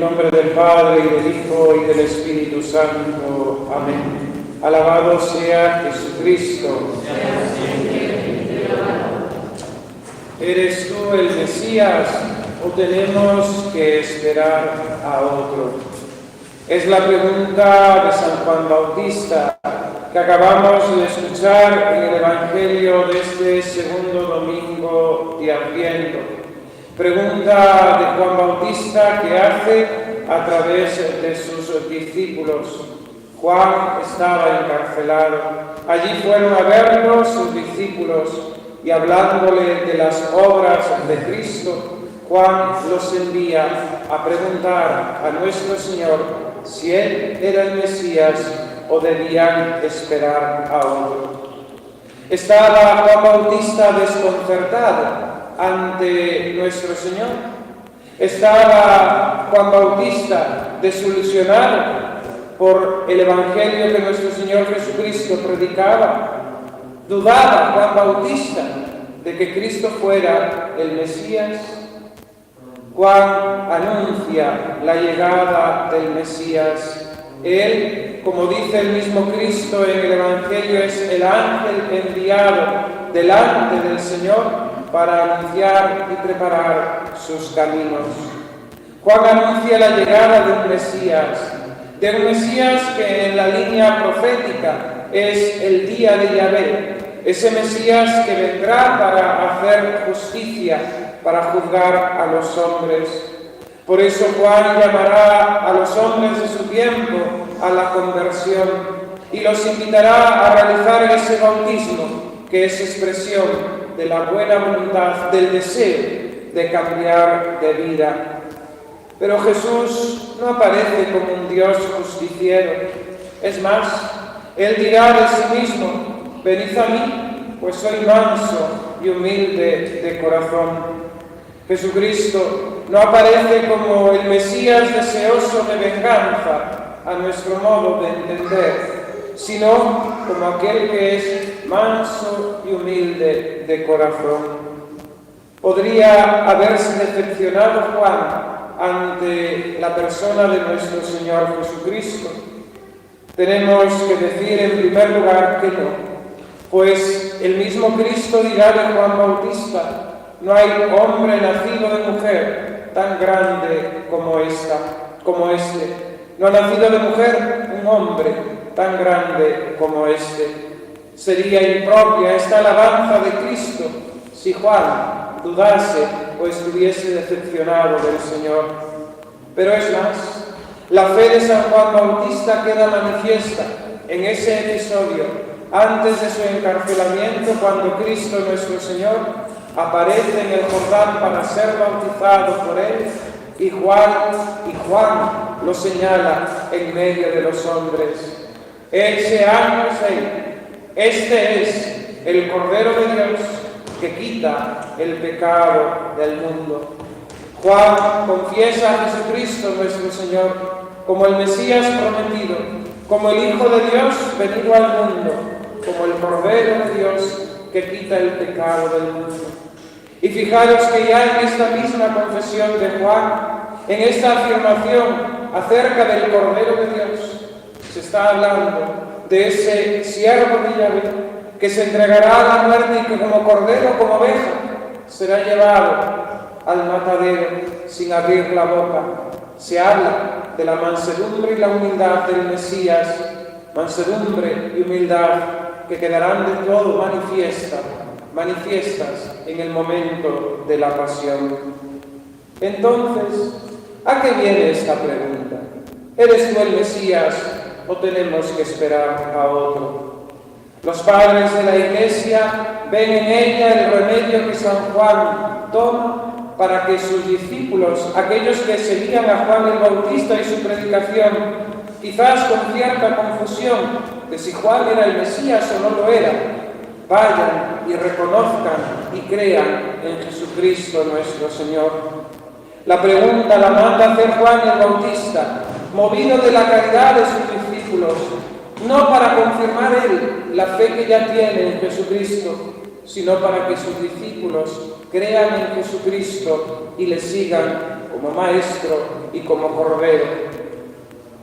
En nombre del Padre, y del Hijo, y del Espíritu Santo. Amén. Alabado sea Jesucristo. ¿Eres tú el Mesías o tenemos que esperar a otro? Es la pregunta de San Juan Bautista que acabamos de escuchar en el Evangelio de este segundo domingo de Adviento. Pregunta de Juan Bautista que hace a través de sus discípulos. Juan estaba encarcelado. Allí fueron a verlo sus discípulos y hablándole de las obras de Cristo, Juan los envía a preguntar a nuestro Señor si Él era el Mesías o debían esperar a otro. Estaba Juan Bautista desconcertado ante nuestro Señor. Estaba Juan Bautista desilusionado por el Evangelio que nuestro Señor Jesucristo predicaba. ¿Dudaba Juan Bautista de que Cristo fuera el Mesías? Juan anuncia la llegada del Mesías. Él, como dice el mismo Cristo en el Evangelio, es el ángel enviado delante del Señor para anunciar y preparar sus caminos. Juan anuncia la llegada de un Mesías que en la línea profética es el día de Yahvé, ese Mesías que vendrá para hacer justicia, para juzgar a los hombres. Por eso Juan llamará a los hombres de su tiempo a la conversión y los invitará a realizar ese bautismo que es expresión de la buena voluntad, del deseo de cambiar de vida. Pero Jesús no aparece como un Dios justiciero. Es más, Él dirá de sí mismo: venid a mí, pues soy manso y humilde de corazón. Jesucristo no aparece como el Mesías deseoso de venganza, a nuestro modo de entender, sino como aquel que es manso y humilde de corazón. ¿Podría haberse decepcionado Juan ante la persona de nuestro Señor Jesucristo? Tenemos que decir en primer lugar que no, pues el mismo Cristo dirá de Juan Bautista: no hay hombre nacido de mujer tan grande como este. No ha nacido de mujer un hombre tan grande como este. Sería impropia esta alabanza de Cristo si Juan dudase o estuviese decepcionado del Señor. Pero es más, la fe de San Juan Bautista queda manifiesta en ese episodio antes de su encarcelamiento, cuando Cristo nuestro Señor aparece en el Jordán para ser bautizado por él y Juan lo señala en medio de los hombres. Ese año es él. Este es el Cordero de Dios que quita el pecado del mundo. Juan confiesa a Jesucristo nuestro Señor como el Mesías prometido, como el Hijo de Dios venido al mundo, como el Cordero de Dios que quita el pecado del mundo. Y fijaros que ya en esta misma confesión de Juan, en esta afirmación acerca del Cordero de Dios, se está hablando de ese siervo de Yahvé que se entregará a la muerte y que como cordero, como oveja, será llevado al matadero sin abrir la boca. Se habla de la mansedumbre y la humildad del Mesías, mansedumbre y humildad que quedarán de todo manifiestas en el momento de la pasión. Entonces, ¿a qué viene esta pregunta? ¿Eres tú el Mesías o tenemos que esperar a otro? Los padres de la Iglesia ven en ella el remedio que San Juan toma para que sus discípulos, aquellos que seguían a Juan el Bautista y su predicación, quizás con cierta confusión de si Juan era el Mesías o no lo era, vayan y reconozcan y crean en Jesucristo nuestro Señor. La pregunta la manda hacer Juan el Bautista, movido de la caridad de sus discípulos, no para confirmar él la fe que ya tiene en Jesucristo, sino para que sus discípulos crean en Jesucristo y le sigan como Maestro y como Cordero.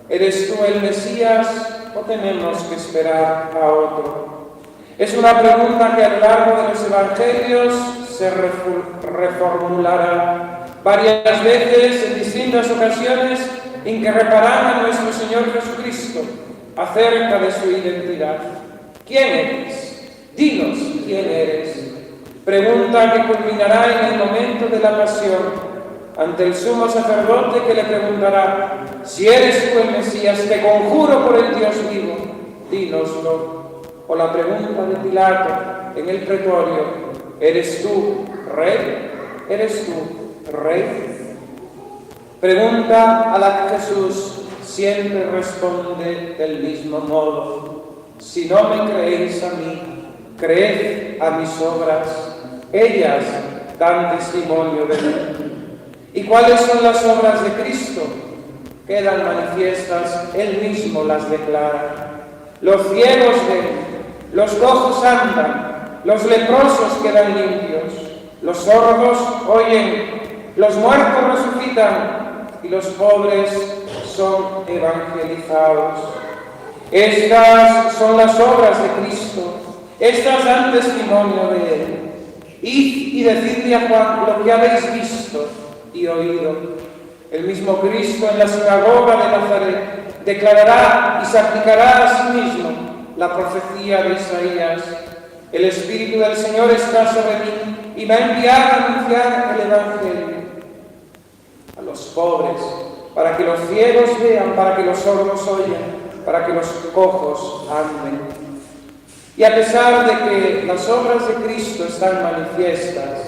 ¿Eres tú el Mesías o tenemos que esperar a otro? Es una pregunta que a lo largo de los Evangelios se reformulará varias veces en distintas ocasiones en que reparará a nuestro Señor Jesucristo acerca de su identidad. ¿Quién eres? Dinos quién eres. Pregunta que culminará en el momento de la pasión, ante el sumo sacerdote que le preguntará: si eres tú el Mesías, te conjuro por el Dios vivo, dínoslo. O la pregunta de Pilato en el pretorio: ¿eres tú rey? ¿Eres tú rey? Pregunta a la que Jesús siempre responde del mismo modo: si no me creéis a mí, creed a mis obras, ellas dan testimonio de mí. ¿Y cuáles son las obras de Cristo? Quedan manifiestas, Él mismo las declara. Los ciegos ven, los cojos andan, los leprosos quedan limpios, los sordos oyen, los muertos resucitan y los pobres son evangelizados. Estas son las obras de Cristo, estas dan testimonio de Él. Id y decidle a Juan lo que habéis visto y oído. El mismo Cristo en la sinagoga de Nazaret declarará y se aplicará a sí mismo la profecía de Isaías: el Espíritu del Señor está sobre mí y me ha enviado a anunciar el Evangelio a los pobres, para que los ciegos vean, para que los sordos oigan, para que los cojos anden. Y a pesar de que las obras de Cristo están manifiestas,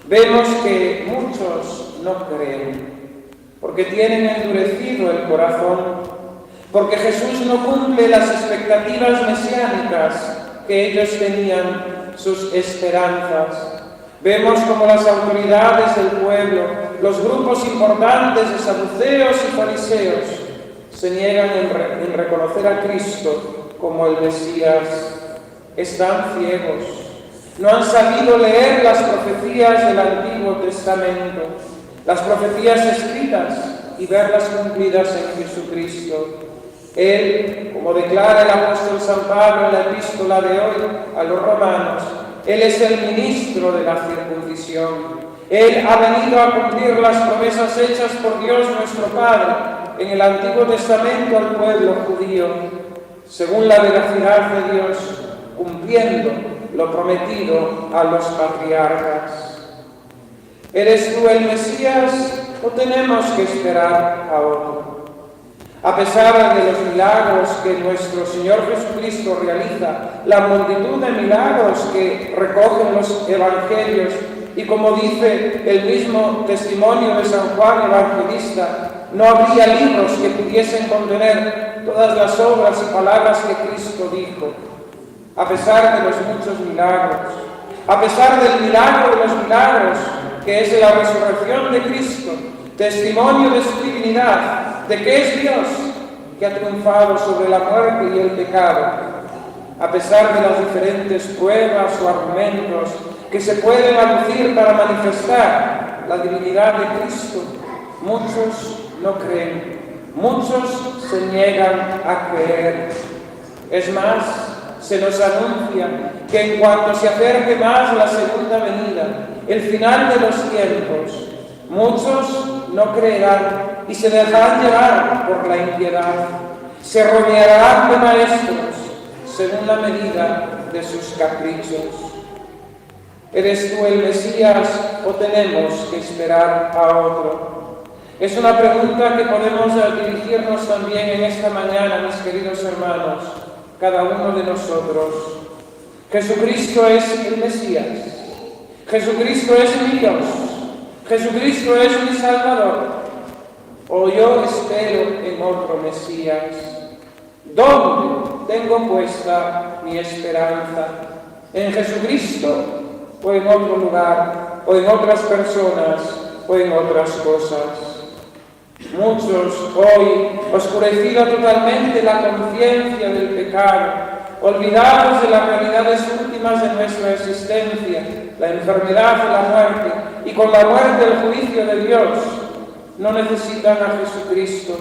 vemos que muchos no creen, porque tienen endurecido el corazón, porque Jesús no cumple las expectativas mesiánicas que ellos tenían, sus esperanzas. Vemos como las autoridades del pueblo, los grupos importantes de saduceos y fariseos, se niegan en reconocer a Cristo como el Mesías. Están ciegos, no han sabido leer las profecías del Antiguo Testamento, las profecías escritas, y verlas cumplidas en Jesucristo. Él, como declara el apóstol San Pablo en la epístola de hoy a los romanos, Él es el ministro de la circuncisión. Él ha venido a cumplir las promesas hechas por Dios nuestro Padre en el Antiguo Testamento al pueblo judío, según la veracidad de Dios, cumpliendo lo prometido a los patriarcas. ¿Eres tú el Mesías o tenemos que esperar a otro? A pesar de los milagros que nuestro Señor Jesucristo realiza, la multitud de milagros que recogen los evangelios, y como dice el mismo testimonio de San Juan Evangelista, no habría libros que pudiesen contener todas las obras y palabras que Cristo dijo. A pesar de los muchos milagros, a pesar del milagro de los milagros, que es la resurrección de Cristo, testimonio de su divinidad, de que es Dios, que ha triunfado sobre la muerte y el pecado, a pesar de las diferentes pruebas o argumentos que se pueden aducir para manifestar la divinidad de Cristo, muchos no creen, muchos se niegan a creer. Es más, se nos anuncia que en cuanto se acerque más la segunda venida, el final de los tiempos, muchos no creerán y se dejarán llevar por la impiedad. Se rodearán de maestros según la medida de sus caprichos. ¿Eres tú el Mesías o tenemos que esperar a otro? Es una pregunta que podemos dirigirnos también en esta mañana, mis queridos hermanos, cada uno de nosotros. Jesucristo es el Mesías. Jesucristo es mi Dios. Jesucristo es mi Salvador. O yo espero en otro Mesías. ¿Dónde tengo puesta mi esperanza? ¿En Jesucristo o en otro lugar, o en otras personas, o en otras cosas? Muchos hoy, oscurecida totalmente la conciencia del pecado, olvidados de las realidades últimas de nuestra existencia, la enfermedad y la muerte, y con la muerte el juicio de Dios, no necesitan a Jesucristo,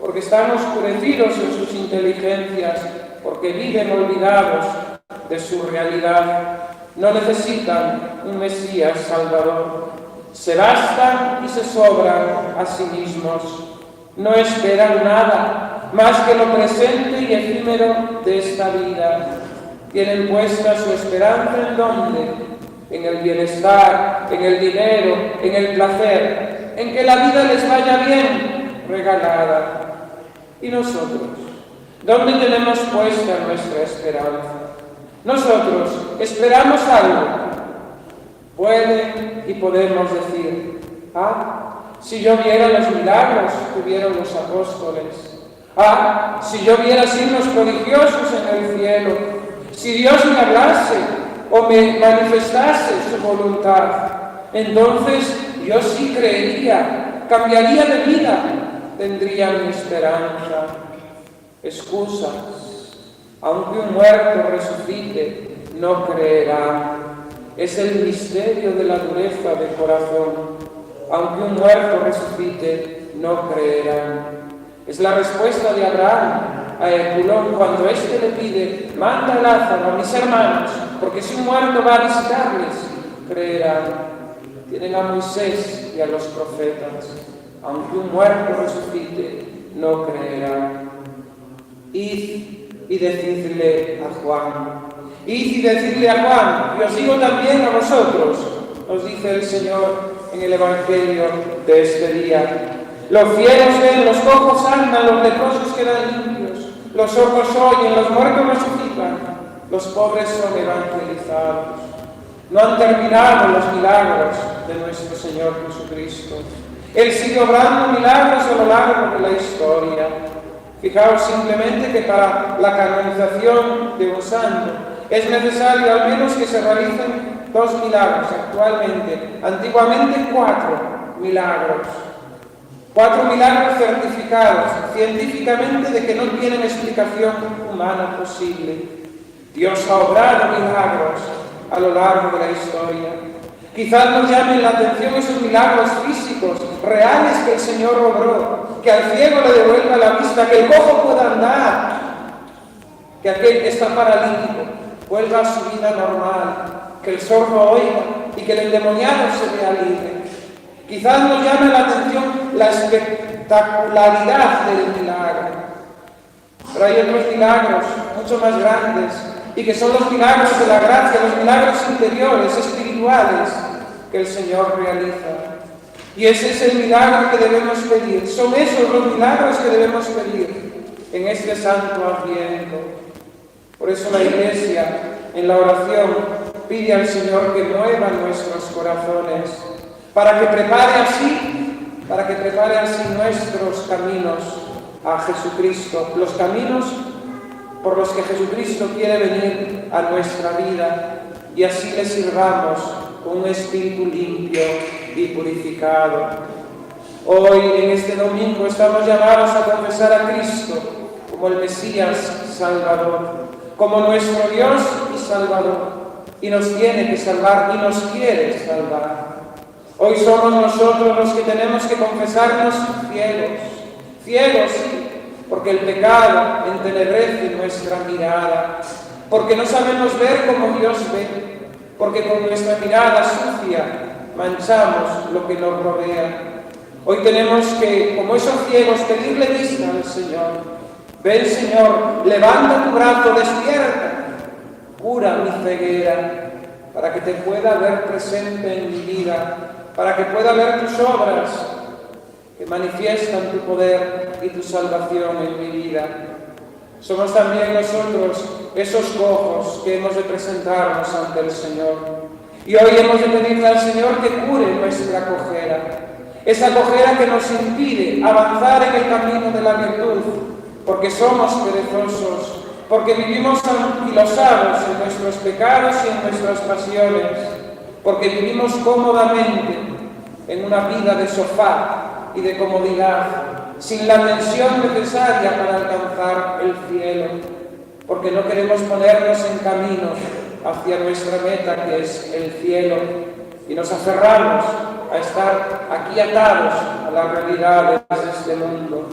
porque están oscurecidos en sus inteligencias, porque viven olvidados de su realidad. No necesitan un Mesías Salvador. Se bastan y se sobran a sí mismos. No esperan nada más que lo presente y efímero de esta vida. Tienen puesta su esperanza ¿en dónde? En el bienestar, en el dinero, en el placer, en que la vida les vaya bien regalada. ¿Y nosotros? ¿Dónde tenemos puesta nuestra esperanza? Nosotros esperamos algo. Puede y podemos decir, si yo viera los milagros que vieron los apóstoles, si yo viera signos prodigiosos en el cielo, si Dios me hablase o me manifestase su voluntad, entonces yo sí creería, cambiaría de vida, tendría mi esperanza. Excusas. Aunque un muerto resucite, no creerá. Es el misterio de la dureza de corazón. Aunque un muerto resucite, no creerán. Es la respuesta de Abraham a Herculón cuando éste le pide: manda a Lázaro a mis hermanos, porque si un muerto va a visitarles, creerán. Tienen a Moisés y a los profetas. Aunque un muerto resucite, no creerán. Id y decidle a Juan. Id y decidle a Juan, y os digo también a vosotros, nos dice el Señor en el Evangelio de este día. Los ciegos ven, los cojos andan, los leprosos quedan limpios, los sordos oyen, los muertos resucitan, los pobres son evangelizados. No han terminado los milagros de nuestro Señor Jesucristo. Él sigue obrando milagros a lo largo de la historia. Fijaos simplemente que para la canonización de un santo es necesario al menos que se realicen 2 milagros actualmente. Antiguamente 4 milagros. 4 milagros certificados científicamente de que no tienen explicación humana posible. Dios ha obrado milagros a lo largo de la historia. Quizás nos llamen la atención esos milagros físicos, reales que el Señor obró, que al ciego le devuelva la vista, que el cojo pueda andar, que aquel que está paralítico vuelva a su vida normal, que el sordo oiga y que el endemoniado se vea libre. Quizás nos llame la atención la espectacularidad del milagro, pero hay otros milagros mucho más grandes y que son los milagros de la gracia, los milagros interiores, espirituales, que el Señor realiza. Y ese es el milagro que debemos pedir. Son esos los milagros que debemos pedir en este santo Adviento. Por eso la Iglesia, en la oración, pide al Señor que mueva nuestros corazones, para que prepare así nuestros caminos a Jesucristo, los caminos por los que Jesucristo quiere venir a nuestra vida, y así le sirvamos con un espíritu limpio y purificado. Hoy, en este domingo, estamos llamados a confesar a Cristo como el Mesías Salvador, como nuestro Dios y Salvador, y nos tiene que salvar y nos quiere salvar. Hoy somos nosotros los que tenemos que confesarnos ciegos, sí, porque el pecado entenebrece nuestra mirada, porque no sabemos ver como Dios ve, porque con nuestra mirada sucia manchamos lo que nos rodea. Hoy tenemos que, como esos ciegos, pedirle vista al Señor. Ven, Señor, levanta tu brazo, despierta, cura mi ceguera, para que te pueda ver presente en mi vida, para que pueda ver tus obras que manifiestan tu poder y tu salvación en mi vida. Somos también nosotros esos cojos que hemos de presentarnos ante el Señor. Y hoy hemos de pedirle al Señor que cure nuestra cojera, esa cojera que nos impide avanzar en el camino de la virtud, porque somos perezosos, porque vivimos anquilosados en nuestros pecados y en nuestras pasiones, porque vivimos cómodamente en una vida de sofá y de comodidad, sin la tensión necesaria para alcanzar el cielo, porque no queremos ponernos en camino hacia nuestra meta, que es el cielo, y nos aferramos a estar aquí atados a las realidades de este mundo.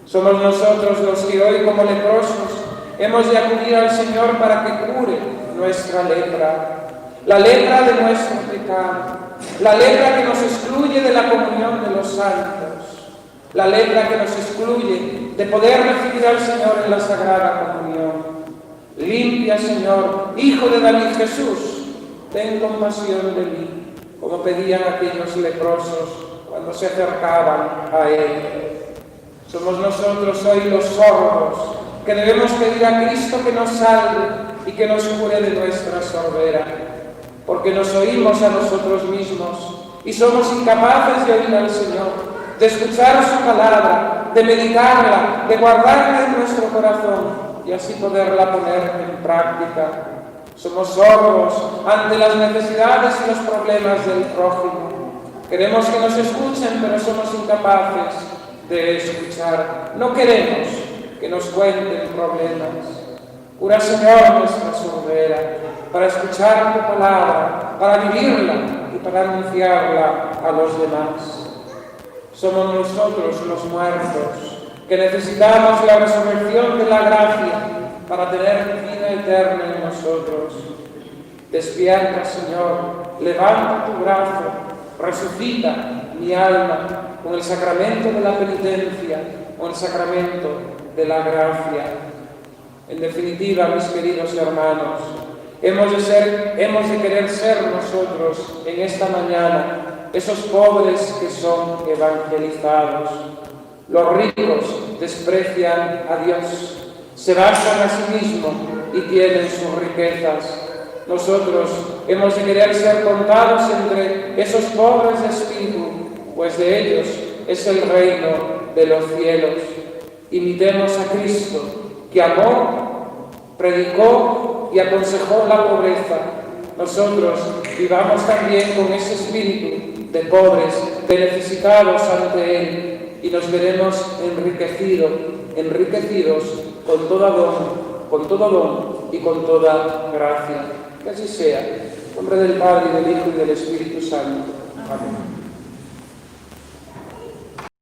Somos nosotros los que hoy, como leprosos, hemos de acudir al Señor para que cure nuestra lepra, la lepra de nuestro pecado, la lepra que nos excluye de la comunión de los santos, la lepra que nos excluye de poder recibir al Señor en la Sagrada Comunión. Limpia, Señor, Hijo de David Jesús, ten compasión de mí, como pedían aquellos leprosos cuando se acercaban a Él. Somos nosotros hoy los sordos que debemos pedir a Cristo que nos salve y que nos cure de nuestra sordera, porque nos oímos a nosotros mismos y somos incapaces de oír al Señor, de escuchar su palabra, de meditarla, de guardarla en nuestro corazón y así poderla poner en práctica. Somos sordos ante las necesidades y los problemas del prójimo. Queremos que nos escuchen, pero somos incapaces de escuchar. No queremos que nos cuenten problemas. Cura, Señor, nuestra sordera, para escuchar tu palabra, para vivirla y para anunciarla a los demás. Somos nosotros los muertos, que necesitamos la resurrección de la gracia para tener vida eterna en nosotros. Despierta, Señor, levanta tu brazo, resucita mi alma con el sacramento de la penitencia, con el sacramento de la gracia. En definitiva, mis queridos hermanos, hemos de querer ser nosotros en esta mañana esos pobres que son evangelizados. Los ricos desprecian a Dios, se basan a sí mismos y tienen sus riquezas. Nosotros hemos de querer ser contados entre esos pobres de espíritu, pues de ellos es el reino de los cielos. Imitemos a Cristo, que amó, predicó y aconsejó la pobreza. Nosotros vivamos también con ese espíritu de pobres, de necesitados ante Él, y nos veremos enriquecidos con todo don y con toda gracia. Que así sea. En nombre del Padre, y del Hijo y del Espíritu Santo. Amén.